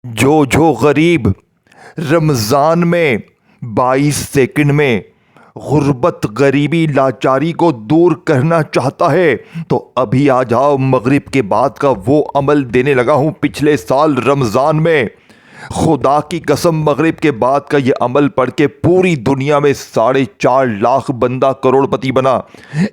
جو غریب رمضان میں 22 سیکنڈ میں غربت غریبی لاچاری کو دور کرنا چاہتا ہے تو ابھی آ جاؤ، مغرب کے بعد کا وہ عمل دینے لگا ہوں پچھلے سال رمضان میں۔ خدا کی قسم، مغرب کے بعد کا یہ عمل پڑھ کے پوری دنیا میں 4.5 لاکھ بندہ کروڑ پتی بنا۔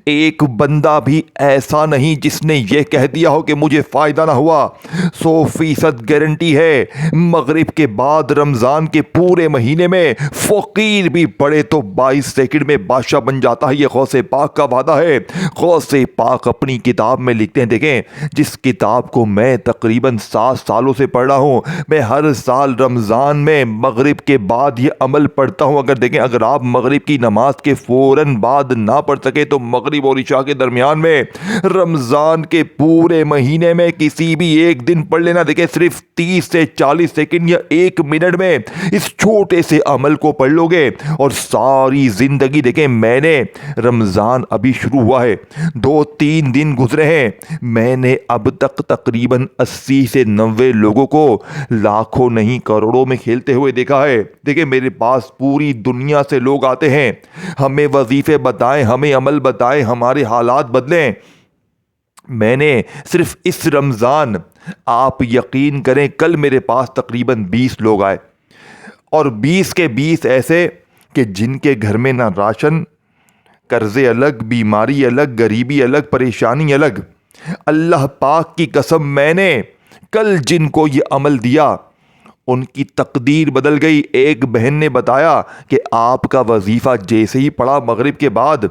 ایک بندہ بھی ایسا نہیں جس نے یہ کہہ دیا ہو کہ مجھے فائدہ نہ ہوا۔ 100% گارنٹی ہے، مغرب کے بعد رمضان کے پورے مہینے میں فقیر بھی پڑے تو 22 سیکنڈ میں بادشاہ بن جاتا ہے۔ یہ غوث پاک کا وعدہ ہے۔ غوث پاک اپنی کتاب میں لکھتے ہیں، دیکھیں جس کتاب کو میں تقریباً 7 سالوں سے پڑھ رہا ہوں، میں ہر سال رمضان میں مغرب کے بعد یہ عمل پڑھتا ہوں۔ اگر آپ مغرب کی نماز کے فوراً بعد نہ پڑھ سکے تو مغرب اور عشاء کے درمیان میں رمضان کے پورے مہینے میں کسی بھی ایک دن پڑھ لینا۔ دیکھیں صرف 30 سے 40 سیکنڈ یا 1 منٹ میں اس چھوٹے سے عمل کو پڑھ لو گے اور ساری زندگی، دیکھیں میں نے رمضان ابھی شروع ہوا ہے، 2-3 دن گزرے ہیں، میں نے اب تک تقریباً 80 سے 90 لوگوں کو لاکھوں نہیں کروڑوں میں کھیلتے ہوئے دیکھا ہے۔ دیکھیں میرے پاس پوری دنیا سے لوگ آتے ہیں، ہمیں وظیفے بتائیں، ہمیں عمل بتائیں، ہمارے حالات بدلیں۔ میں نے صرف اس رمضان، آپ یقین کریں، کل میرے پاس تقریباً 20 لوگ آئے، اور 20 کے 20 ایسے کہ جن کے گھر میں نہ راشن، قرضے الگ، بیماری الگ، غریبی الگ، پریشانی الگ۔ اللہ پاک کی قسم، میں نے کل جن کو یہ عمل دیا ان کی تقدیر بدل گئی۔ ایک بہن نے بتایا کہ آپ کا وظیفہ جیسے ہی پڑا مغرب کے بعد،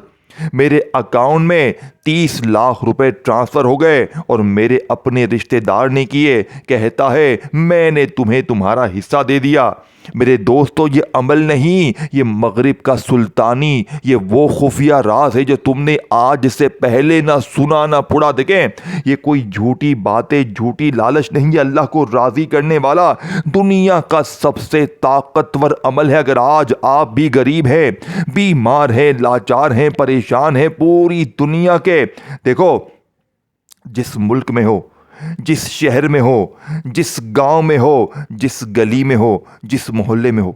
میرے اکاؤنٹ میں 30 لاکھ روپے ٹرانسفر ہو گئے اور میرے اپنے رشتہ دار نے کیے۔ کہتا ہے میں نے تمہیں تمہارا حصہ دے دیا۔ میرے دوستو، یہ عمل نہیں، یہ مغرب کا سلطانی، یہ وہ خفیہ راز ہے جو تم نے آج سے پہلے نہ سنا نہ پڑھا۔ دیکھیں یہ کوئی جھوٹی باتیں، جھوٹی لالچ نہیں، یہ اللہ کو راضی کرنے والا دنیا کا سب سے طاقتور عمل ہے۔ اگر آج آپ بھی غریب ہیں، بیمار ہیں، لاچار ہیں، پریشان ہیں، پوری دنیا کے، دیکھو جس ملک میں ہو، جس شہر میں ہو، جس گاؤں میں ہو، جس گلی میں ہو، جس محلے میں ہو،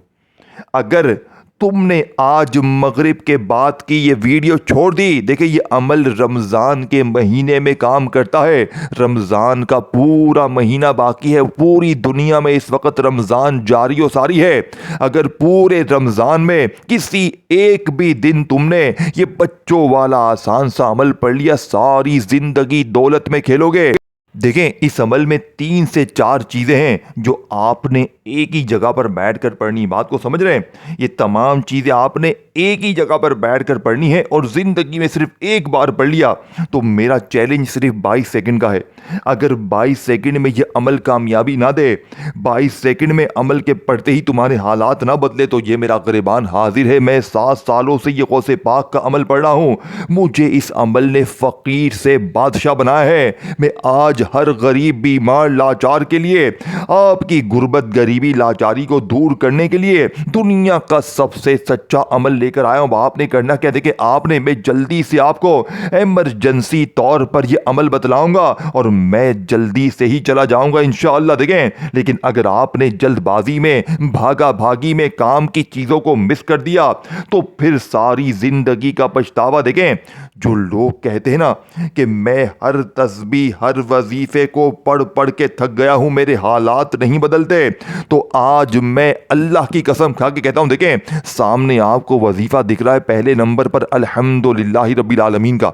اگر تم نے آج مغرب کے بعد کی یہ ویڈیو چھوڑ دی، دیکھیں یہ عمل رمضان کے مہینے میں کام کرتا ہے۔ رمضان کا پورا مہینہ باقی ہے، پوری دنیا میں اس وقت رمضان جاری و ساری ہے۔ اگر پورے رمضان میں کسی ایک بھی دن تم نے یہ بچوں والا آسان سا عمل پڑھ لیا، ساری زندگی دولت میں کھیلو گے۔ دیکھیں اس عمل میں 3 سے 4 چیزیں ہیں جو آپ نے ایک ہی جگہ پر بیٹھ کر پڑھنی۔ بات کو سمجھ رہے ہیں؟ یہ تمام چیزیں آپ نے ایک ہی جگہ پر بیٹھ کر پڑھنی ہے، اور زندگی میں صرف ایک بار پڑھ لیا تو میرا چیلنج صرف 22 سیکنڈ کا ہے۔ اگر 22 سیکنڈ میں یہ عمل کامیابی نہ دے، 22 سیکنڈ میں عمل کے پڑھتے ہی تمہارے حالات نہ بدلے، تو یہ میرا گریبان حاضر ہے۔ میں 7 سالوں سے یہ غوث پاک کا عمل پڑھ رہا ہوں، مجھے اس عمل نے فقیر سے بادشاہ بنایا ہے۔ میں آج ہر غریب بیمار لاچار کے لیے، آپ کی غربت غریبی لاچاری کو دور کرنے کے لیے دنیا کا سب سے سچا عمل لے کر آیا ہوں۔ آپ نے کرنا کیا؟ دیکھیں آپ نے، میں جلدی سے آپ کو ایمرجنسی طور پر یہ عمل بتلاؤں گا اور میں جلدی سے ہی چلا جاؤں گا انشاءاللہ۔ دیکھیں لیکن اگر آپ نے جلد بازی میں، بھاگا بھاگی میں کام کی چیزوں کو مس کر دیا تو پھر ساری زندگی کا پچھتاوا۔ دیکھیں جو لوگ کہتے ہیں نا کہ میں ہر تسبیح، ہر وظیفے کو پڑھ پڑھ کے تھک گیا ہوں، میرے حالات نہیں بدلتے، تو آج میں اللہ کی قسم کھا کے کہتا ہوں، دیکھیں سامنے آپ کو وظیفہ دکھ رہا ہے، پہلے نمبر پر الحمدللہ رب العالمین کا۔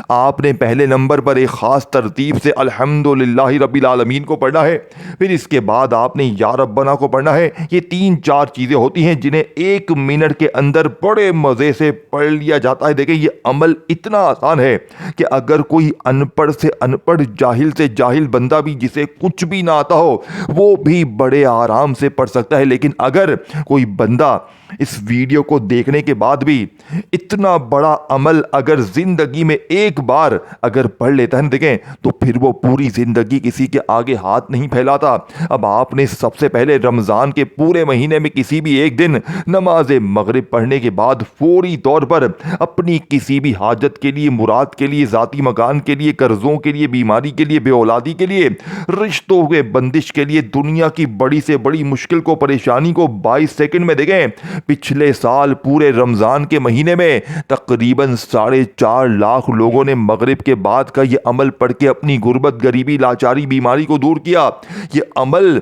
آپ نے پہلے نمبر پر ایک خاص ترتیب سے الحمدللہ رب العالمین کو پڑھنا ہے، پھر اس کے بعد آپ نے یا ربنا کو پڑھنا ہے۔ یہ 3-4 چیزیں ہوتی ہیں جنہیں 1 منٹ کے اندر بڑے مزے سے پڑھ لیا جاتا ہے۔ دیکھیں یہ عمل اتنا آسان ہے کہ اگر کوئی ان پڑھ سے ان پڑھ، جاہل سے جاہل بندہ بھی جسے کچھ بھی نہ آتا ہو، وہ بھی بڑے آرام سے پڑھ سکتا ہے۔ لیکن اگر کوئی بندہ اس ویڈیو کو دیکھنے کے بعد بھی اتنا بڑا عمل اگر زندگی میں ایک بار اگر پڑھ لیتا ہے نا، دیکھیں تو پھر وہ پوری زندگی کسی کے آگے ہاتھ نہیں پھیلاتا۔ اب آپ نے سب سے پہلے رمضان کے پورے مہینے میں کسی بھی ایک دن نماز مغرب پڑھنے کے بعد فوری طور پر اپنی کسی بھی حاجت کے لیے، مراد کے لیے، ذاتی مکان کے لیے، قرضوں کے لیے، بیماری کے لیے، بے اولادی کے لیے، رشتوں کے بندش کے لیے، دنیا کی بڑی سے بڑی مشکل کو، پریشانی کو 22 سیکنڈ میں دیکھیں۔ پچھلے سال پورے رمضان کے مہینے میں تقریباً 4.5 لاکھ لوگوں نے مغرب کے بعد کا یہ عمل پڑھ کے اپنی غربت، غریبی، لاچاری، بیماری کو دور کیا۔ یہ عمل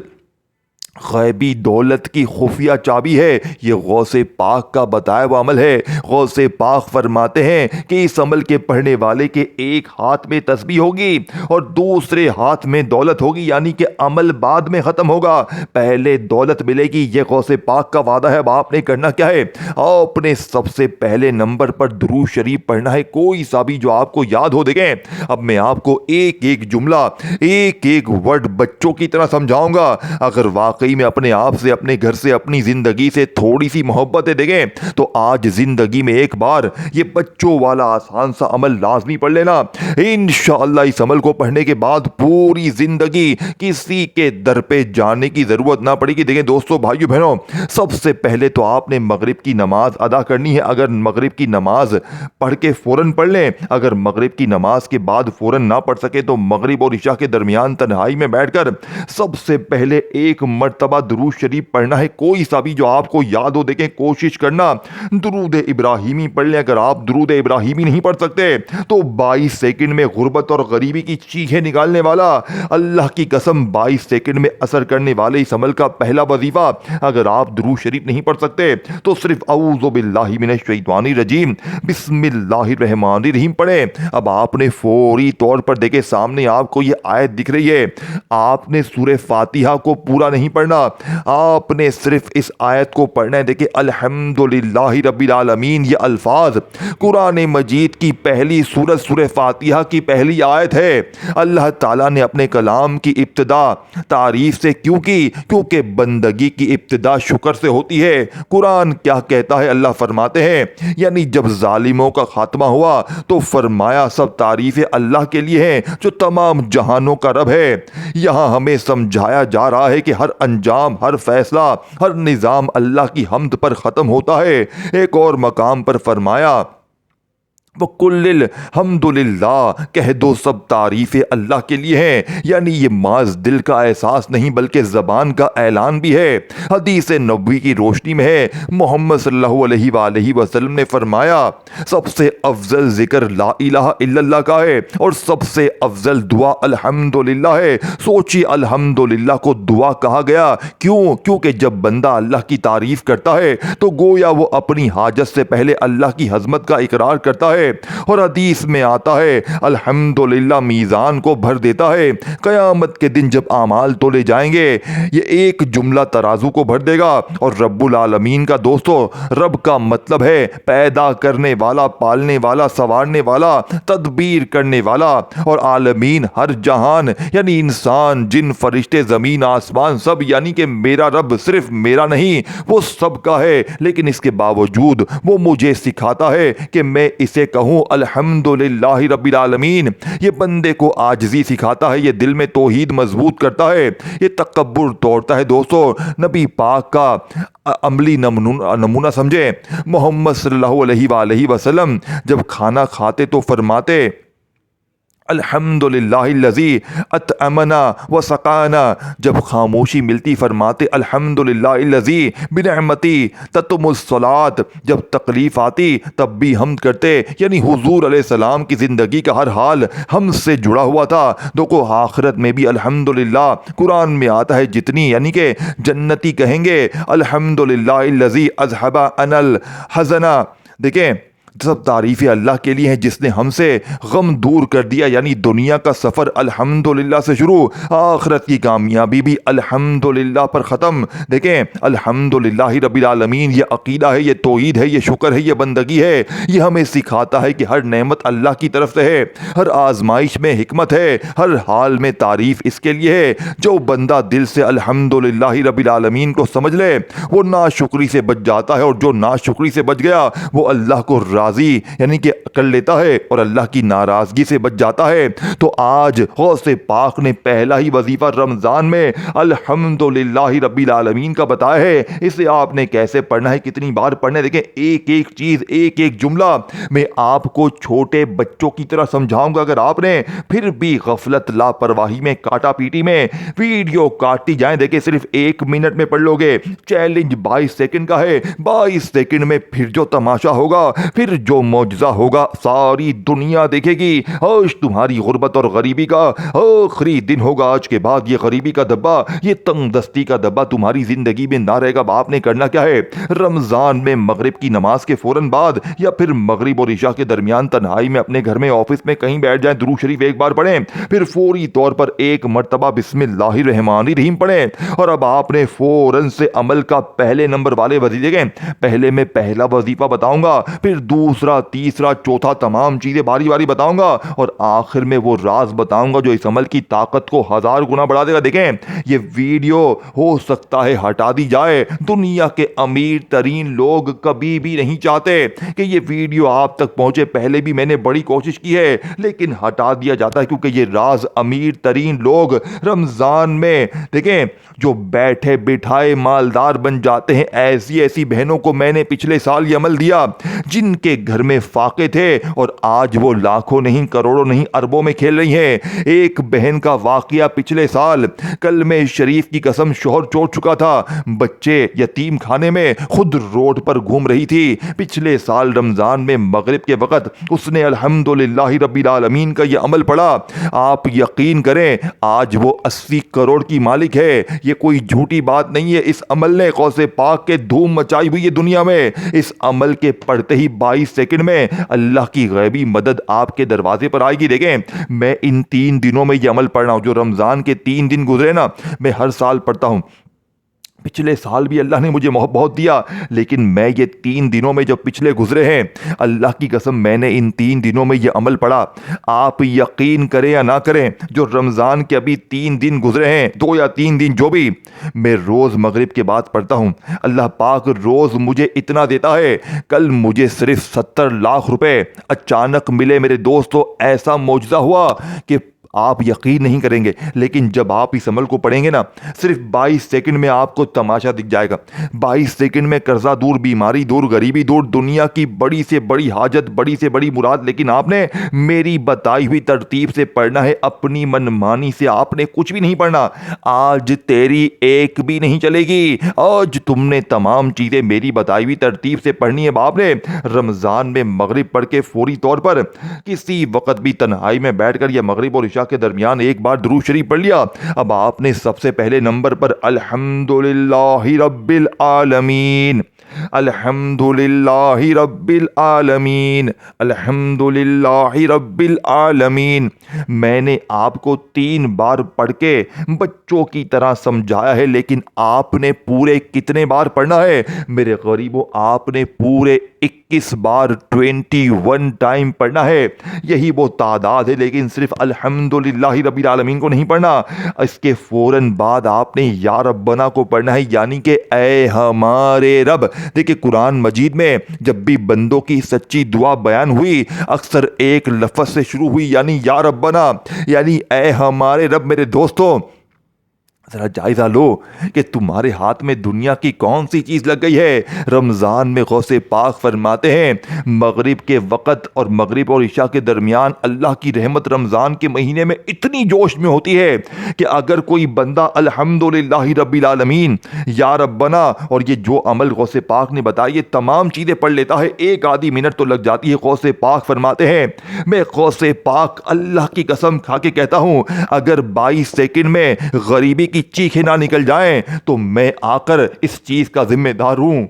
غیبی دولت کی خفیہ چابی ہے، یہ غوث پاک کا بتایا ہوا عمل ہے۔ غوث پاک فرماتے ہیں کہ اس عمل کے پڑھنے والے کے ایک ہاتھ میں تسبیح ہوگی اور دوسرے ہاتھ میں دولت ہوگی، یعنی کہ عمل بعد میں ختم ہوگا، پہلے دولت ملے گی۔ یہ غوث پاک کا وعدہ ہے۔ اب آپ نے کرنا کیا ہے؟ آپ نے سب سے پہلے نمبر پر درود شریف پڑھنا ہے، کوئی سا بھی جو آپ کو یاد ہو۔ دیکھیں اب میں آپ کو ایک ایک جملہ، ایک ایک ورڈ بچوں کی طرح سمجھاؤں گا۔ اگر واقعی میں اپنے آپ سے، اپنے گھر سے، اپنی زندگی سے تھوڑی سی محبت دیکھیں تو آج زندگی میں ایک بار یہ بچوں والا آسان سا عمل لازمی پڑھ لینا۔ انشاءاللہ اس عمل کو پڑھنے کے بعد پوری زندگی کسی کے در پہ جانے کی ضرورت نہ پڑے گی۔ دیکھیں دوستو، بھائیو، بہنوں، سب سے پہلے تو آپ نے مغرب کی نماز ادا کرنی ہے۔ اگر مغرب کی نماز پڑھ کے فوراً پڑھ لیں، اگر مغرب کی نماز کے بعد فوراً نہ پڑھ سکے تو مغرب اور عشاء کے درمیان تنہائی میں بیٹھ کر سب سے پہلے ایک مرتبہ درود شریف پڑھنا ہے، کوئی سا بھی جو آپ کو یاد ہو۔ دیکھیں کوشش کرنا درود ابراہیمی پڑھ لیں۔ اگر آپ درود ابراہیمی نہیں پڑھ سکتے تو 22 سیکنڈ میں غربت اور غریبی کی چیخیں نکالنے والا، اللہ کی قسم 22 سیکنڈ میں اثر کرنے والے اس عمل کا پہلا وظیفہ، اگر آپ درود شریف نہیں پڑھ سکتے تو صرف اعوذ باللہ من الشیطان الرجیم بسم اللہ الرحمن الرحیم پڑھیں۔ اب آپ نے فوری طور پر دیکھیں سامنے آپ کو یہ آیت دکھ رہی ہے، آپ نے سورہ فاتحہ کو پورا نہیں پڑھنا، آپ نے صرف اس آیت کو پڑھنا ہے۔ دیکھیں الحمدللہ رب العالمین، یہ الفاظ قرآن مجید کی پہلی سورت سورہ فاتحہ کی پہلی آیت ہے۔ اللہ تعالیٰ نے اپنے کلام کی ابتدا تعریف سے کیوں کی؟ کیونکہ بندگی کی ابتدا شکر سے ہوتی ہے۔ قرآن کیا کہتا ہے؟ اللہ فرماتے ہیں، یعنی جب ظالموں کا خاتمہ ہوا تو فرمایا سب تعریفیں اللہ کے لیے ہیں جو تمام جہانوں کا رب ہے۔ یہاں ہمیں سمجھایا جا رہا ہے کہ ہر انجام، ہر فیصلہ، ہر نظام اللہ کی حمد پر ختم ہوتا ہے۔ ایک اور مقام پر فرمایا وَقُلِ الْحَمْدُ لِلَّهِ، کہہ دو سب تعریفیں اللہ کے لیے ہیں، یعنی یہ محض دل کا احساس نہیں بلکہ زبان کا اعلان بھی ہے۔ حدیث نبوی کی روشنی میں ہے، محمد صلی اللہ علیہ وآلہ وسلم نے فرمایا سب سے افضل ذکر لا الہ الا اللہ کا ہے اور سب سے افضل دعا الحمدللہ ہے۔ سوچی الحمدللہ کو دعا کہا گیا، کیوں؟ کیونکہ جب بندہ اللہ کی تعریف کرتا ہے تو گویا وہ اپنی حاجت سے پہلے اللہ کی عظمت کا اقرار کرتا ہے، اور حدیث میں آتا ہے الحمدللہ میزان کو بھر دیتا ہے۔ قیامت کے دن جب اعمال تولے جائیں گے یہ ایک جملہ ترازو کو بھر دے گا۔ اور رب العالمین کا دوستو، رب کا مطلب ہے پیدا کرنے والا، پالنے والا، سنوارنے والا، تدبیر کرنے والا، اور عالمین ہر جہان یعنی انسان، جن، فرشتے، زمین، آسمان، سب، یعنی کہ میرا رب صرف میرا نہیں، وہ سب کا ہے، لیکن اس کے باوجود وہ مجھے سکھاتا ہے کہ میں اسے کہوں الحمدللہ رب العالمین۔ یہ بندے کو عاجزی سکھاتا ہے، یہ دل میں توحید مضبوط کرتا ہے، یہ تکبر توڑتا ہے۔ دوستو، نبی پاک کا عملی نمونہ سمجھیں۔ محمد صلی اللہ علیہ وآلہ وسلم جب کھانا کھاتے تو فرماتے الحمدللہ الذی اطعمنا وسقانا، جب خاموشی ملتی فرماتے الحمدللہ الذی بنعمتی تتم الصلاۃ، جب تکلیف آتی تب بھی حمد کرتے، یعنی حضور علیہ السلام کی زندگی کا ہر حال ہم سے جڑا ہوا تھا۔ دیکھو آخرت میں بھی الحمدللہ قرآن میں آتا ہے جتنی، یعنی کہ جنتی کہیں گے الحمدللہ الذی اذھب عنا الحزن۔ دیکھیں سب تعریفیں اللہ کے لیے ہیں جس نے ہم سے غم دور کر دیا، یعنی دنیا کا سفر الحمدللہ سے شروع، آخرت کی کامیابی بھی الحمدللہ پر ختم۔ دیکھیں الحمدللہ رب العالمین، یہ عقیدہ ہے، یہ توحید ہے، یہ شکر ہے، یہ بندگی ہے، یہ ہمیں سکھاتا ہے کہ ہر نعمت اللہ کی طرف سے ہے، ہر آزمائش میں حکمت ہے، ہر حال میں تعریف اس کے لیے ہے۔ جو بندہ دل سے الحمدللہ رب العالمین کو سمجھ لے وہ ناشکری سے بچ جاتا ہے، اور جو ناشکری سے بچ گیا وہ اللہ کو راضی راضی یعنی کہ کر لیتا ہے اور اللہ کی ناراضگی سے بچ جاتا ہے۔ تو آج غوث پاک نے پہلا ہی وظیفہ رمضان میں الحمدللہ رب العالمین کا بتایا ہے۔ اسے آپ نے کیسے پڑھنا ہے، کتنی بار پڑھنا ہے، دیکھیں ایک ایک چیز، ایک ایک جملہ میں آپ کو چھوٹے بچوں کی طرح سمجھاؤں گا۔ اگر آپ نے پھر بھی غفلت، لاپرواہی میں، کاٹا پیٹی میں ویڈیو کاٹتی جائیں، دیکھیں صرف 1 منٹ میں پڑھ لو گے۔ چیلنج 22 سیکنڈ کا ہے، 22 سیکنڈ میں پھر جو تماشا ہوگا، پھر جو معجزہ ہوگا، ساری دنیا دیکھے گی۔ آج تمہاری غربت اور غریبی کا آخری دن ہوگا۔ آج کے بعد یہ غریبی کا دبا، یہ تنگ دستی کا دبا تمہاری زندگی میں نہ رہے گا۔ آپ نے کرنا کیا ہے، رمضان میں مغرب کی نماز کے فوراً بعد یا پھر مغرب اور عشاء کے درمیان تنہائی میں اپنے گھر میں، آفس میں کہیں بیٹھ جائیں، درود شریف ایک بار پڑھیں، پھر فوری طور پر 1 مرتبہ بسم اللہ الرحمن الرحیم پڑھیں۔ اور اب آپ نے فوراً سے عمل کا پہلے نمبر والے وظیفے دیکھیں، پہلے میں پہلا وظیفہ بتاؤں گا، پھر دوسرا، تیسرا، چوتھا، تمام چیزیں باری باری بتاؤں گا، اور آخر میں وہ راز بتاؤں گا جو اس عمل کی طاقت کو 1000 گنا بڑھا دے گا۔ دیکھیں یہ ویڈیو ہو سکتا ہے ہٹا دی جائے، دنیا کے امیر ترین لوگ کبھی بھی نہیں چاہتے کہ یہ ویڈیو آپ تک پہنچے۔ پہلے بھی میں نے بڑی کوشش کی ہے لیکن ہٹا دیا جاتا ہے، کیونکہ یہ راز امیر ترین لوگ رمضان میں دیکھیں جو بیٹھے بٹھائے مالدار بن جاتے ہیں۔ ایسی ایسی بہنوں کو میں نے پچھلے سال یہ عمل دیا جن کے گھر میں فاقے تھے اور آج وہ لاکھوں نہیں، کروڑوں نہیں، اربوں میں کھیل رہی ہیں۔ ایک بہن کا واقعہ پچھلے سال، کلمہ شریف کی قسم شوہر چھوڑ چکا تھا، بچے یتیم خانے میں، خود روڈ پر گھوم رہی تھی۔ پچھلے سال رمضان میں مغرب کے وقت اس نے الحمدللہ رب العالمین کا یہ عمل پڑھا۔ آپ یقین کریں آج وہ 80 کروڑ کی مالک ہے۔ یہ کوئی جھوٹی بات نہیں ہے، اس عمل نے غوث پاک کے دھوم مچائی ہوئی ہے دنیا میں۔ اس عمل کے پڑھتے ہی 22 سیکنڈ میں اللہ کی غیبی مدد آپ کے دروازے پر آئے گی۔ دیکھیں میں ان 3 دنوں میں یہ عمل پڑھ رہا ہوں، جو رمضان کے 3 دن گزرے نا، میں ہر سال پڑھتا ہوں۔ پچھلے سال بھی اللہ نے مجھے بہت دیا، لیکن میں یہ 3 دنوں میں جو پچھلے گزرے ہیں، اللہ کی قسم میں نے ان 3 دنوں میں یہ عمل پڑھا۔ آپ یقین کریں یا نہ کریں، جو رمضان کے ابھی 3 دن گزرے ہیں، 2 یا 3 دن جو بھی، میں روز مغرب کے بعد پڑھتا ہوں۔ اللہ پاک روز مجھے اتنا دیتا ہے۔ کل مجھے صرف 70 لاکھ روپے اچانک ملے میرے دوستو۔ ایسا معجزہ ہوا کہ آپ یقین نہیں کریں گے، لیکن جب آپ اس عمل کو پڑھیں گے نا، صرف 22 سیکنڈ میں آپ کو تماشا دکھ جائے گا۔ 22 سیکنڈ میں قرضہ دور، بیماری دور، غریبی دور، دنیا کی بڑی سے بڑی حاجت، بڑی سے بڑی مراد۔ لیکن آپ نے میری بتائی ہوئی ترتیب سے پڑھنا ہے، اپنی منمانی سے آپ نے کچھ بھی نہیں پڑھنا۔ آج تیری ایک بھی نہیں چلے گی، آج تم نے تمام چیزیں میری بتائی ہوئی ترتیب سے پڑھنی ہے۔ آپ نے رمضان میں مغرب پڑھ کے فوری طور پر کسی وقت بھی تنہائی میں بیٹھ کر یا مغرب اور عشاء کے درمیان ایک بار درود شریف پڑھ لیا۔ اب آپ نے سب سے پہلے نمبر پر الحمدللہ رب العالمین، الحمدللہ رب العالمین، الحمدللہ رب العالمین، میں نے آپ کو 3 بار پڑھ کے بچوں کی طرح سمجھایا ہے، لیکن آپ نے پورے کتنے بار پڑھنا ہے میرے غریبوں؟ آپ نے پورے 21 بار، 21 ٹائم پڑھنا ہے۔ یہی وہ تعداد ہے، لیکن صرف الحمدللہ رب العالمین کو نہیں پڑھنا، اس کے فوراً بعد آپ نے یا ربنا کو پڑھنا ہے، یعنی کہ اے ہمارے رب۔ دیکھیں قرآن مجید میں جب بھی بندوں کی سچی دعا بیان ہوئی، اکثر ایک لفظ سے شروع ہوئی، یعنی یا ربنا، یعنی اے ہمارے رب۔ میرے دوستو ذرا جائزہ لو کہ تمہارے ہاتھ میں دنیا کی کون سی چیز لگ گئی ہے۔ رمضان میں غوث پاک فرماتے ہیں مغرب کے وقت اور مغرب اور عشاء کے درمیان اللہ کی رحمت رمضان کے مہینے میں اتنی جوش میں ہوتی ہے کہ اگر کوئی بندہ الحمدللہ رب العالمین، یا ربنا اور یہ جو عمل غوث پاک نے بتائی، یہ تمام چیزیں پڑھ لیتا ہے، 1 آدھی منٹ تو لگ جاتی ہے۔ غوث پاک فرماتے ہیں میں غوث پاک اللہ کی قسم کھا کے کہتا ہوں، اگر 22 سیکنڈ میں غریبی کی چیخیں نہ نکل جائیں تو میں آ کر اس چیز کا ذمہ دار ہوں۔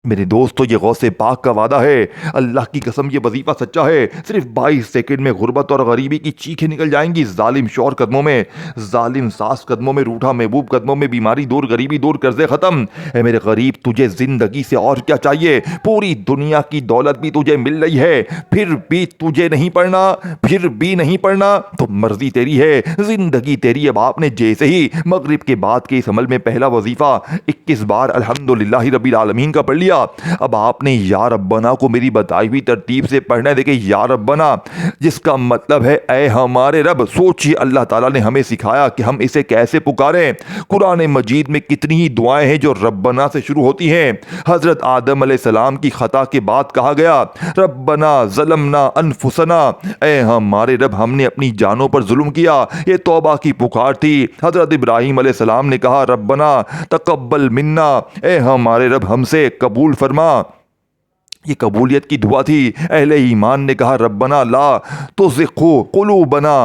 میرے دوستو یہ غوث پاک کا وعدہ ہے، اللہ کی قسم یہ وظیفہ سچا ہے۔ صرف 22 سیکنڈ میں غربت اور غریبی کی چیخیں نکل جائیں گی۔ ظالم شوہر قدموں میں، ظالم ساس قدموں میں، روٹھا محبوب قدموں میں، بیماری دور، غریبی دور، قرضے ختم۔ اے میرے غریب تجھے زندگی سے اور کیا چاہیے؟ پوری دنیا کی دولت بھی تجھے مل رہی ہے، پھر بھی تجھے نہیں پڑھنا، پھر بھی نہیں پڑھنا تو مرضی تیری ہے، زندگی تیری۔ اب آپ نے جیسے ہی مغرب کے بعد کے اس عمل میں پہلا وظیفہ 21 بار الحمدللہ رب العالمین کا پڑھ لیا، کیا۔ اب آپ نے یا ربنا کو میری بتائی ہوئی ترتیب سے پڑھنا ہے۔ دیکھیں یا ربنا جس کا مطلب ہے اے ہمارے رب۔ سوچئے اللہ تعالیٰ نے ہمیں سکھایا کہ ہم اسے کیسے پکاریں۔ قرآن مجید میں کتنی ہی دعائیں ہیں جو ربنا سے شروع ہوتی ہیں۔ حضرت آدم علیہ السلام کی خطا کے بعد کہا گیا ربنا ظلمنا انفسنا، اے ہمارے رب ہم نے اپنی جانوں پر ظلم کیا۔ یہ توبہ کی پکار تھی۔ حضرت ابراہیم علیہ السلام نے کہا ربنا تقبل منا، اے ہمارے رب ہم سے قبول فرما۔ یہ قبولیت کی دعا تھی۔ اہل ایمان نے کہا ربنا لا تزغ قلوبنا،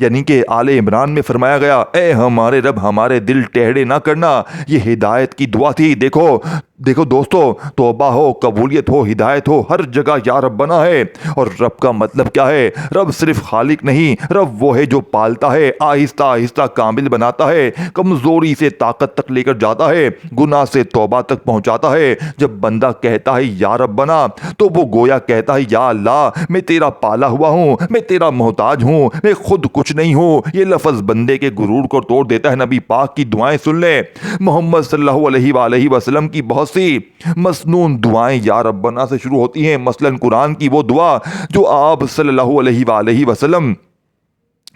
یعنی کہ آل عمران میں فرمایا گیا اے ہمارے رب ہمارے دل ٹیڑھے نہ کرنا۔ یہ ہدایت کی دعا تھی۔ دیکھو دوستو، توبہ ہو، قبولیت ہو، ہدایت ہو، ہر جگہ یا ربنا ہے۔ اور رب کا مطلب کیا ہے؟ رب صرف خالق نہیں، رب وہ ہے جو پالتا ہے، آہستہ آہستہ کامل بناتا ہے، کمزوری سے طاقت تک لے کر جاتا ہے، گناہ سے توبہ تک پہنچاتا ہے۔ جب بندہ کہتا ہے یا ربنا تو وہ گویا کہتا ہے یا اللہ میں تیرا پالا ہوا ہوں، میں تیرا محتاج ہوں، میں خود کچھ نہیں ہوں۔ یہ لفظ بندے کے غرور کو توڑ دیتا ہے۔ نبی پاک کی دعائیں سن لیں۔ محمد صلی اللہ علیہ وآلہ وسلم کی بہت سی مسنون دعائیں یا ربنا سے شروع ہوتی ہیں۔ مثلا قرآن کی وہ دعا جو آپ صلی اللہ علیہ وآلہ وسلم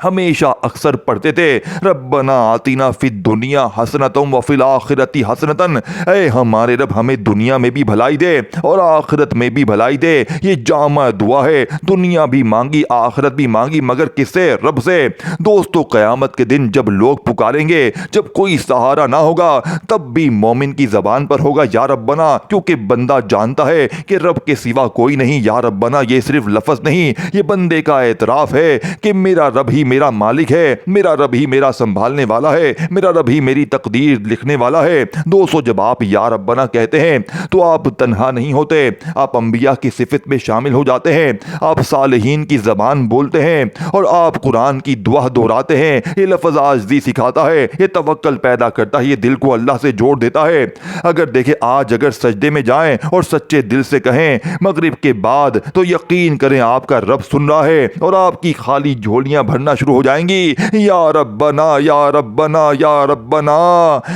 ہمیشہ اکثر پڑھتے تھے، ربنا آتنا فی الدنیا حسنۃ وفی الآخرۃ حسنۃ، اے ہمارے رب ہمیں دنیا میں بھی بھلائی دے اور آخرت میں بھی بھلائی دے۔ یہ جامع دعا ہے، دنیا بھی مانگی آخرت بھی مانگی، مگر کس سے؟ رب سے۔ دوستو قیامت کے دن جب لوگ پکاریں گے، جب کوئی سہارا نہ ہوگا، تب بھی مومن کی زبان پر ہوگا یا ربنا، کیونکہ بندہ جانتا ہے کہ رب کے سوا کوئی نہیں۔ یا ربنا یہ صرف لفظ نہیں، یہ بندے کا اعتراف ہے کہ میرا رب ہی میرا مالک ہے، میرا رب ہی میرا سنبھالنے والا ہے، میرا رب ہی میری تقدیر لکھنے والا ہے۔ دوستو جب آپ یا ربنا کہتے ہیں تو آپ تنہا نہیں ہوتے، آپ انبیاء کی صفت میں شامل ہو جاتے ہیں، آپ صالحین کی زبان بولتے ہیں اور آپ قرآن کی دعا دہراتے ہیں۔ یہ لفظ عاجزی سکھاتا ہے، یہ توکل پیدا کرتا ہے، یہ دل کو اللہ سے جوڑ دیتا ہے۔ اگر سجدے میں جائیں اور سچے دل سے کہیں مغرب کے بعد، تو یقین کریں آپ کا رب سن رہا ہے اور آپ کی خالی جھولیاں بھرنا شروع ہو جائیں گی۔ یا ربنا یا ربنا یا ربنا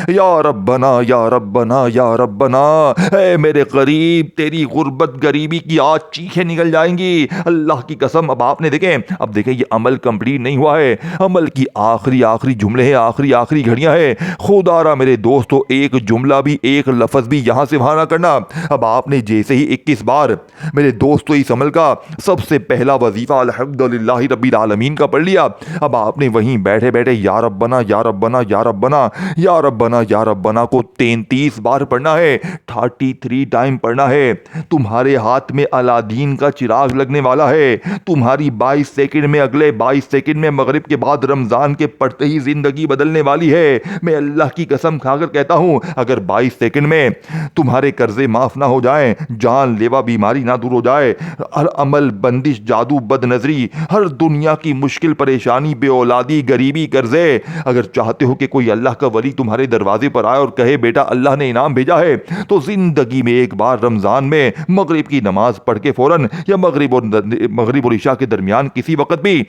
یا ربنا یا ربنا یا ربنا، اے میرے غریب تیری غربت غریبی کی آج چیخیں نکل جائیں گی۔ اللہ کی قسم اب دیکھیں یہ عمل کمپلیٹ نہیں ہوا ہے، عمل کی آخری جملے ہیں، آخری گھڑیاں ہیں۔ خدا را میرے دوستو ایک جملہ بھی، ایک لفظ بھی یہاں سے وہاں نہ کرنا۔ اب آپ نے جیسے ہی 21 بار میرے دوستو اس عمل کا سب سے پہلا وظیفہ الحمدللہ رب العالمین کا پڑھ لیا، اب آپ نے وہیں بیٹھے بیٹھے یا ربنا یا ربنا یا ربنا یا ربنا یا ربنا کو 33 بار پڑھنا ہے، 33 ٹائم پڑھنا ہے۔ تمہارے ہاتھ میں الادین کا چراغ لگنے والا ہے۔ تمہاری 22 سیکنڈ میں، اگلے 22 سیکنڈ میں، مغرب کے بعد رمضان کے پڑھتے ہی زندگی بدلنے والی ہے۔ میں اللہ کی قسم کھا کر کہتا ہوں اگر 22 سیکنڈ میں تمہارے قرضے معاف نہ ہو جائیں، جان لیوا بیماری نہ دور ہو جائے، ہر عمل، بندش، جادو، بد نظری، ہر دنیا کی مشکل پریشانی، بے اولادی، غریبی، قرضے، اگر چاہتے ہو کہ کوئی اللہ کا ولی تمہارے دروازے پر آئے اور کہے بیٹا اللہ نے انعام بھیجا ہے، تو زندگی میں ایک بار رمضان میں مغرب کی نماز پڑھ کے فوراً یا مغرب اور عشاء کے درمیان کسی وقت بھی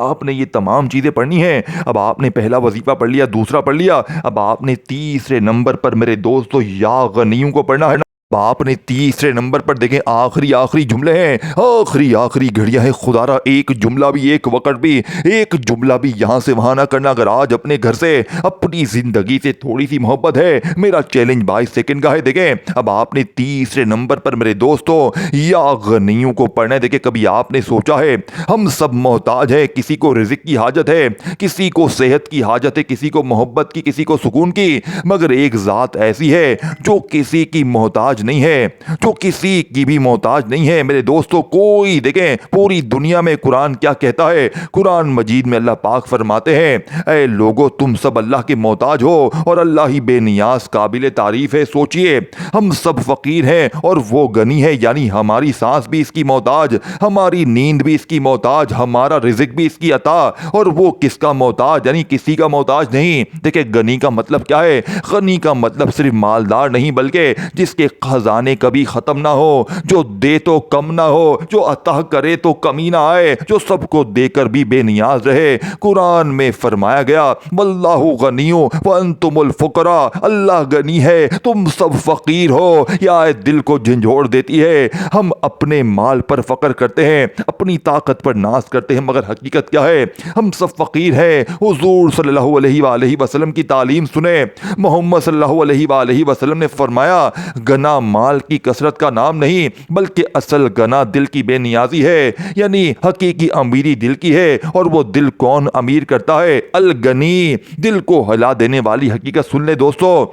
آپ نے یہ تمام چیزیں پڑھنی ہیں۔ اب آپ نے پہلا وظیفہ پڑھ لیا، دوسرا پڑھ لیا، اب آپ نے تیسرے نمبر پر میرے دوستو یا غنیوں کو پڑھنا ہے۔ آپ نے تیسرے نمبر پر دیکھیں آخری جملے ہیں، آخری گھڑیاں ہیں۔ خدا را ایک جملہ بھی، ایک وقت بھی، ایک جملہ بھی یہاں سے وہاں نہ کرنا۔ اگر آج اپنے گھر سے، اپنی زندگی سے تھوڑی سی محبت ہے، میرا چیلنج 22 سیکنڈ کا ہے۔ دیکھیں اب آپ نے تیسرے نمبر پر میرے دوستو یا غنیوں کو پڑھنا ہے۔ دیکھیں کبھی آپ نے سوچا ہے ہم سب محتاج ہیں، کسی کو رزق کی حاجت ہے، کسی کو صحت کی حاجت ہے، کسی کو محبت کی، کسی کو سکون کی، مگر ایک ذات ایسی ہے جو کسی کی محتاج نہیں ہے، جو کسی کی بھی محتاج نہیں ہے میرے دوستو۔ کوئی دیکھیں پوری دنیا میں قرآن کیا کہتا ہے، قرآن مجید میں اللہ پاک فرماتے ہیں اے لوگو تم سب اللہ کے محتاج ہو اور اللہ ہی بے نیاز قابل تعریف ہے۔ سوچئے ہم سب فقیر ہیں اور وہ غنی ہے، یعنی ہماری سانس بھی اس کی محتاج، ہماری نیند بھی اس کی محتاج، ہمارا رزق بھی اس کی عطا، اور وہ کس کا محتاج؟ یعنی کسی کا محتاج نہیں۔ دیکھیں غنی کا مطلب کیا ہے؟ غنی کا مطلب صرف مالدار نہیں، بلکہ جس کے خزانے کبھی ختم نہ ہو، جو دے تو کم نہ ہو، جو عطا کرے تو کمی نہ آئے، جو سب کو دے کر بھی بے نیاز رہے۔ قرآن میں فرمایا گیا واللہ غنی وانتم الفقراء، اللہ غنی ہے تم سب فقیر ہو۔ یہ آیت دل کو جھنجھوڑ دیتی ہے۔ ہم اپنے مال پر فخر کرتے ہیں، اپنی طاقت پر ناز کرتے ہیں، مگر حقیقت کیا ہے؟ ہم سب فقیر ہیں۔ حضور صلی اللہ علیہ وآلہ وسلم کی تعلیم سنیں۔ محمد صلی اللہ علیہ وآلہ وسلم نے فرمایا گنا مال کی کثرت کا نام نہیں، بلکہ اصل گنا دل کی بے نیازی ہے، یعنی حقیقی امیری دل کی ہے۔ اور وہ دل کون امیر کرتا ہے؟ الغنی۔ دل کو ہلا دینے والی حقیقت سن لے دوستو،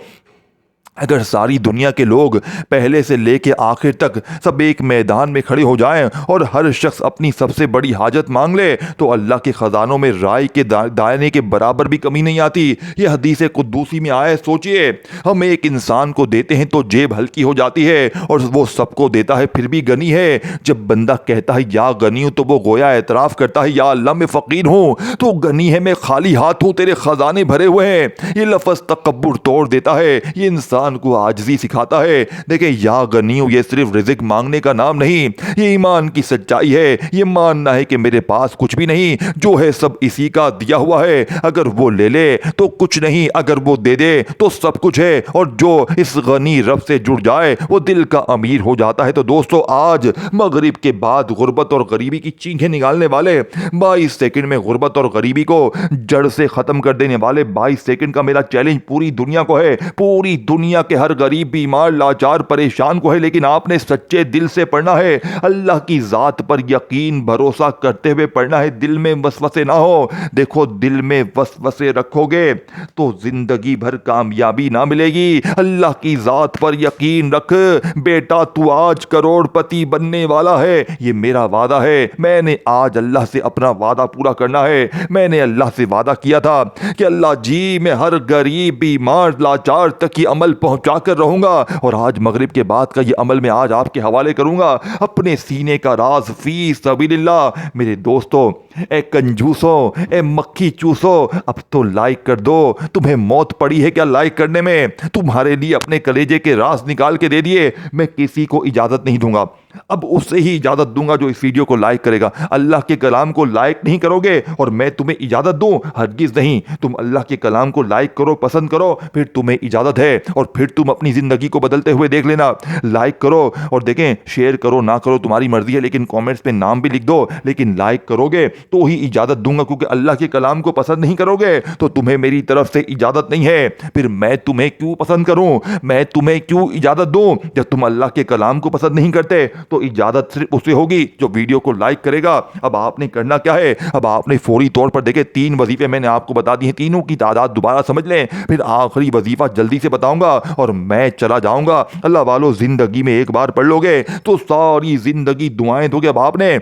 اگر ساری دنیا کے لوگ پہلے سے لے کے آخر تک سب ایک میدان میں کھڑے ہو جائیں اور ہر شخص اپنی سب سے بڑی حاجت مانگ لے تو اللہ کے خزانوں میں رائے کے دانے کے برابر بھی کمی نہیں آتی۔ یہ حدیث قدوسی میں آیا ہے۔ سوچئے، ہم ایک انسان کو دیتے ہیں تو جیب ہلکی ہو جاتی ہے، اور وہ سب کو دیتا ہے پھر بھی غنی ہے۔ جب بندہ کہتا ہے یا غنی ہوں تو وہ گویا اعتراف کرتا ہے یا اللہ میں فقیر ہوں، تو غنی ہے میں خالی ہاتھ ہوں، تیرے خزانے بھرے ہوئے ہیں۔ یہ لفظ تکبر توڑ دیتا ہے، یہ انسان کو عاجزی سکھاتا ہے۔ دیکھیں، یا غنی ہوں یہ صرف رزق مانگنے کا نام نہیں، یہ ایمان کی سچائی ہے۔ یہ ماننا ہے کہ میرے پاس کچھ بھی نہیں، جو ہے سب اسی کا دیا ہوا ہے۔ اگر وہ لے لے تو کچھ نہیں، اگر وہ دے دے تو سب کچھ ہے۔ اور جو اس غنی رب سے جڑ جائے وہ دل کا امیر ہو جاتا ہے۔ تو دوستو، آج مغرب کے بعد غربت اور غریبی کی چینخیں نکالنے والے 22 سیکنڈ میں غربت اور غریبی کو جڑ سے ختم کر دینے والے 22 سیکنڈ کا میرا چیلنج پوری دنیا کو ہے۔ پوری دنیا کے ہر غریب، بیمار، لاچار، پریشان کو ہے، لیکن آپ نے سچے دل سے پڑھنا ہے، اللہ کی ذات پر یقین بھروسہ کرتے ہوئے پڑھنا ہے، دل میں وسوسے نہ ہو۔ دیکھو، دل میں وسوسے رکھو گے تو زندگی بھر کامیابی نہ ملے گی۔ اللہ کی ذات پر یقین رکھ، بیٹا تو آج کروڑ پتی بننے والا ہے، یہ میرا وعدہ ہے۔ میں نے آج اللہ سے اپنا وعدہ پورا کرنا ہے۔ میں نے اللہ سے وعدہ کیا تھا کہ اللہ جی میں ہر غریب، بیمار، لاچار تک یہ عمل پہنچا کر رہوں گا، اور آج مغرب کے بعد کا یہ عمل میں آج آپ کے حوالے کروں گا، اپنے سینے کا راز فی سبیل اللہ۔ میرے دوستو، اے کنجوسو، اے مکھی چوسو، اب تو لائک کر دو۔ تمہیں موت پڑی ہے کیا لائک کرنے میں؟ تمہارے لیے اپنے کلیجے کے راز نکال کے دے دیے۔ میں کسی کو اجازت نہیں دوں گا، اب اس سے ہی اجازت دوں گا جو اس ویڈیو کو لائک کرے گا۔ اللہ کے کلام کو لائک نہیں کرو گے اور میں تمہیں اجازت دوں؟ ہرگز نہیں۔ تم اللہ کے کلام کو لائک کرو، پسند کرو، پھر تمہیں اجازت ہے، اور پھر تم اپنی زندگی کو بدلتے ہوئے دیکھ لینا۔ لائک کرو، اور دیکھیں شیئر کرو نہ کرو تمہاری مرضی ہے، لیکن کامنٹس پہ نام بھی لکھ دو، لیکن لائک کرو گے تو ہی اجازت دوں گا، کیونکہ اللہ کے کلام کو پسند نہیں کرو گے تو تمہیں میری طرف سے اجازت نہیں ہے۔ پھر میں تمہیں کیوں پسند کروں؟ میں تمہیں کیوں اجازت دوں؟ جب تم اللہ کے کلام کو پسند نہیں کرتے تو اجازت صرف اسے ہوگی جو ویڈیو کو لائک کرے گا۔ اب آپ نے کرنا کیا ہے؟ اب آپ نے فوری طور پر دیکھیں 3 وظیفے میں نے آپ کو بتا دی ہیں، تینوں کی تعداد دوبارہ سمجھ لیں، پھر آخری وظیفہ جلدی سے بتاؤں گا اور میں چلا جاؤں گا۔ اللہ والو، زندگی میں ایک بار پڑھ لو گے تو ساری زندگی دعائیں دو گے۔ اب آپ نے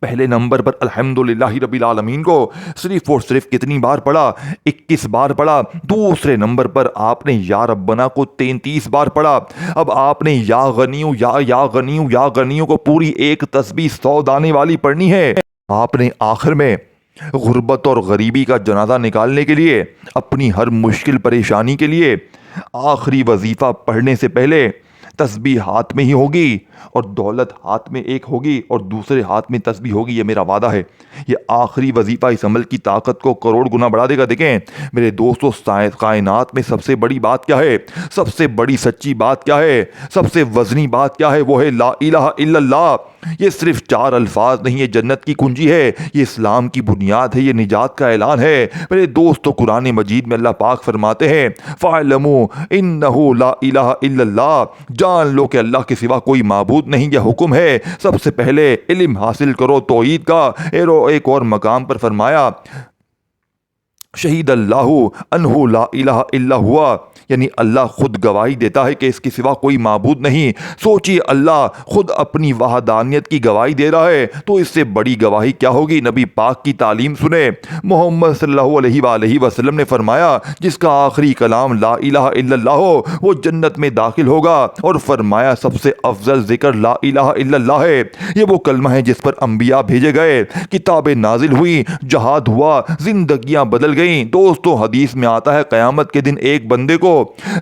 پہلے نمبر پر الحمدللہ رب العالمین کو صرف اور صرف کتنی بار پڑھا؟ 21 بار پڑھا۔ دوسرے نمبر پر آپ نے یا ربنا کو 33 بار پڑھا۔ اب آپ نے یا غنیوں یا غنیوں یا غنیوں کو پوری ایک تسبیح 100 دانے والی پڑھنی ہے۔ آپ نے آخر میں غربت اور غریبی کا جنازہ نکالنے کے لیے، اپنی ہر مشکل پریشانی کے لیے آخری وظیفہ پڑھنے سے پہلے تسبیح ہاتھ میں ہی ہوگی اور دولت ہاتھ میں ایک ہوگی اور دوسرے ہاتھ میں تسبیح ہوگی، یہ میرا وعدہ ہے۔ یہ آخری وظیفہ اس عمل کی طاقت کو کروڑ گنا بڑھا دے گا۔ دیکھیں میرے دوستو، کائنات میں سب سے بڑی بات کیا ہے؟ سب سے بڑی سچی بات کیا ہے؟ سب سے وزنی بات کیا ہے؟ وہ ہے لا الہ الا اللہ۔ یہ صرف 4 الفاظ نہیں، یہ جنت کی کنجی ہے، یہ اسلام کی بنیاد ہے، یہ نجات کا اعلان ہے۔ میرے دوستو، قرآن مجید میں اللہ پاک فرماتے ہیں فَاعْلَمُوا إِنَّهُ لَا إِلَهَ إِلَّا اللَّهُ، جان لو کہ اللہ کے سوا کوئی معبود نہیں، یہ حکم ہے۔ سب سے پہلے علم حاصل کرو توحید کا۔ ایک اور مقام پر فرمایا شہید اللہ انہ لا الہ الا ہوا، یعنی اللہ خود گواہی دیتا ہے کہ اس کے سوا کوئی معبود نہیں۔ سوچیے، اللہ خود اپنی وحدانیت کی گواہی دے رہا ہے تو اس سے بڑی گواہی کیا ہوگی؟ نبی پاک کی تعلیم سنیں۔ محمد صلی اللہ علیہ وآلہ وسلم نے فرمایا جس کا آخری کلام لا الہ الا اللہ ہو وہ جنت میں داخل ہوگا، اور فرمایا سب سے افضل ذکر لا الہ الا اللہ ہے۔ یہ وہ کلمہ ہے جس پر انبیاء بھیجے گئے، کتابیں نازل ہوئی، جہاد ہوا، زندگیاں بدل گئیں۔ دوستو، حدیث میں آتا ہے قیامت کے دن ایک بندے کو